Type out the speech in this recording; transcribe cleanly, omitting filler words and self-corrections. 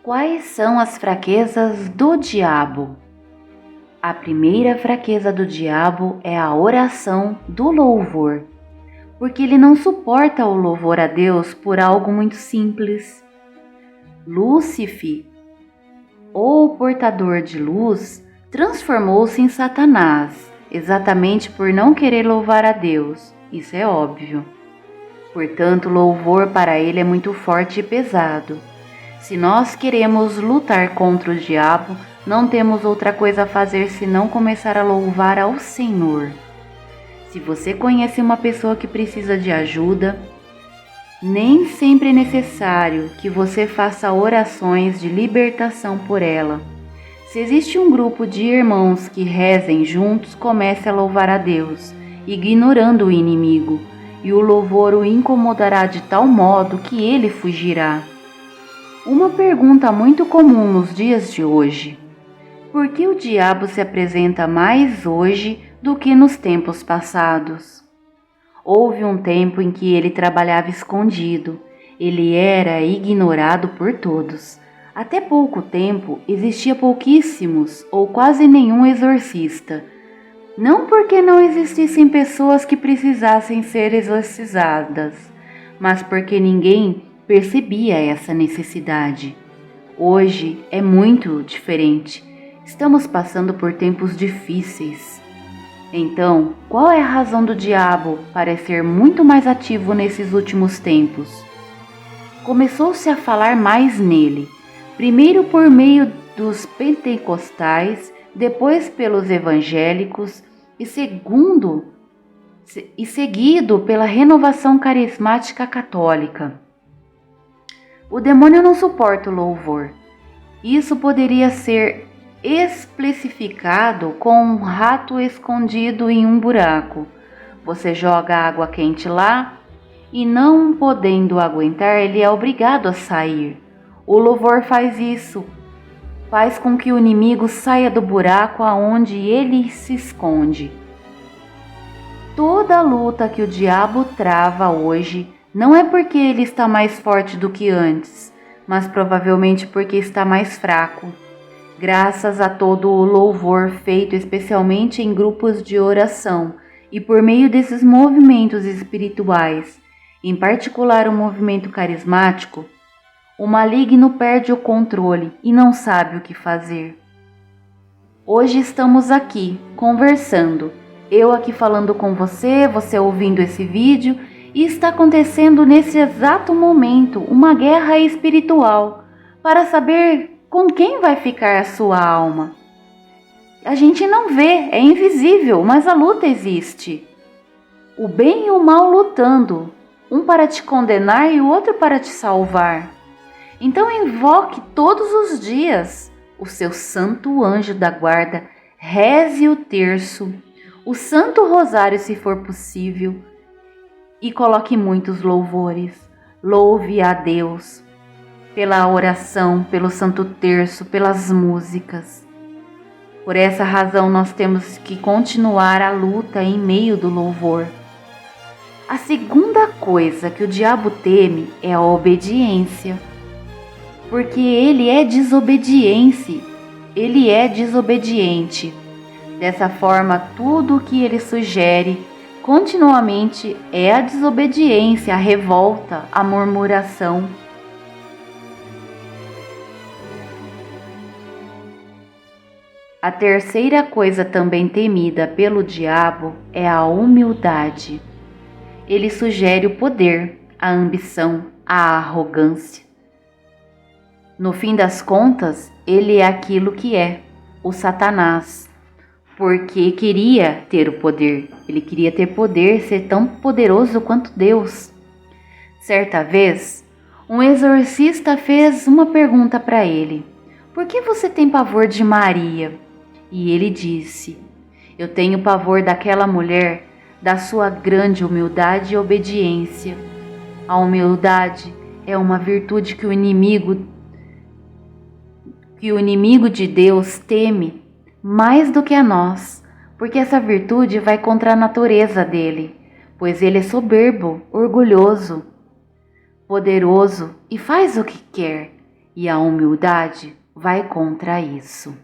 Quais são as fraquezas do diabo? A primeira fraqueza do diabo é a oração do louvor, porque ele não suporta o louvor a Deus por algo muito simples. Lúcifer, ou portador de luz, transformou-se em Satanás, exatamente por não querer louvar a Deus. Isso é óbvio. Portanto, o louvor para ele é muito forte e pesado. Se nós queremos lutar contra o diabo, não temos outra coisa a fazer senão começar a louvar ao Senhor. Se você conhece uma pessoa que precisa de ajuda, nem sempre é necessário que você faça orações de libertação por ela. Se existe um grupo de irmãos que rezem juntos, comece a louvar a Deus, ignorando o inimigo, e o louvor o incomodará de tal modo que ele fugirá. Uma pergunta muito comum nos dias de hoje: por que o diabo se apresenta mais hoje do que nos tempos passados? Houve um tempo em que ele trabalhava escondido, ele era ignorado por todos. Até pouco tempo existia pouquíssimos ou quase nenhum exorcista. Não porque não existissem pessoas que precisassem ser exorcizadas, mas porque ninguém percebia essa necessidade. Hoje é muito diferente. Estamos passando por tempos difíceis. Então, qual é a razão do diabo parecer muito mais ativo nesses últimos tempos? Começou-se a falar mais nele, primeiro por meio dos pentecostais, depois pelos evangélicos e seguido pela renovação carismática católica. O demônio não suporta o louvor. Isso poderia ser especificado com um rato escondido em um buraco. Você joga água quente lá e, não podendo aguentar, ele é obrigado a sair. O louvor faz isso, faz com que o inimigo saia do buraco aonde ele se esconde. Toda a luta que o diabo trava hoje não é porque ele está mais forte do que antes, mas provavelmente porque está mais fraco. Graças a todo o louvor feito especialmente em grupos de oração e por meio desses movimentos espirituais, em particular o movimento carismático, o maligno perde o controle e não sabe o que fazer. Hoje estamos aqui, conversando, eu aqui falando com você, você ouvindo esse vídeo, e está acontecendo nesse exato momento uma guerra espiritual para saber com quem vai ficar a sua alma. A gente não vê, é invisível, mas a luta existe. O bem e o mal lutando, um para te condenar e o outro para te salvar. Então invoque todos os dias o seu santo anjo da guarda, reze o terço, o santo rosário se for possível, e coloque muitos louvores. Louve a Deus pela oração, pelo santo terço, pelas músicas. Por essa razão nós temos que continuar a luta em meio do louvor. A segunda coisa que o diabo teme é a obediência, porque ele é desobediente. Dessa forma, tudo o que ele sugere continuamente é a desobediência, a revolta, a murmuração. A terceira coisa também temida pelo diabo é a humildade. Ele sugere o poder, a ambição, a arrogância. No fim das contas, ele é aquilo que é, o Satanás, porque queria ter o poder. Ele queria ter poder, ser tão poderoso quanto Deus. Certa vez, um exorcista fez uma pergunta para ele: por que você tem pavor de Maria? E ele disse: eu tenho pavor daquela mulher, da sua grande humildade e obediência. A humildade é uma virtude que o inimigo de Deus teme mais do que a nós, porque essa virtude vai contra a natureza dele, pois ele é soberbo, orgulhoso, poderoso e faz o que quer. e a humildade vai contra isso.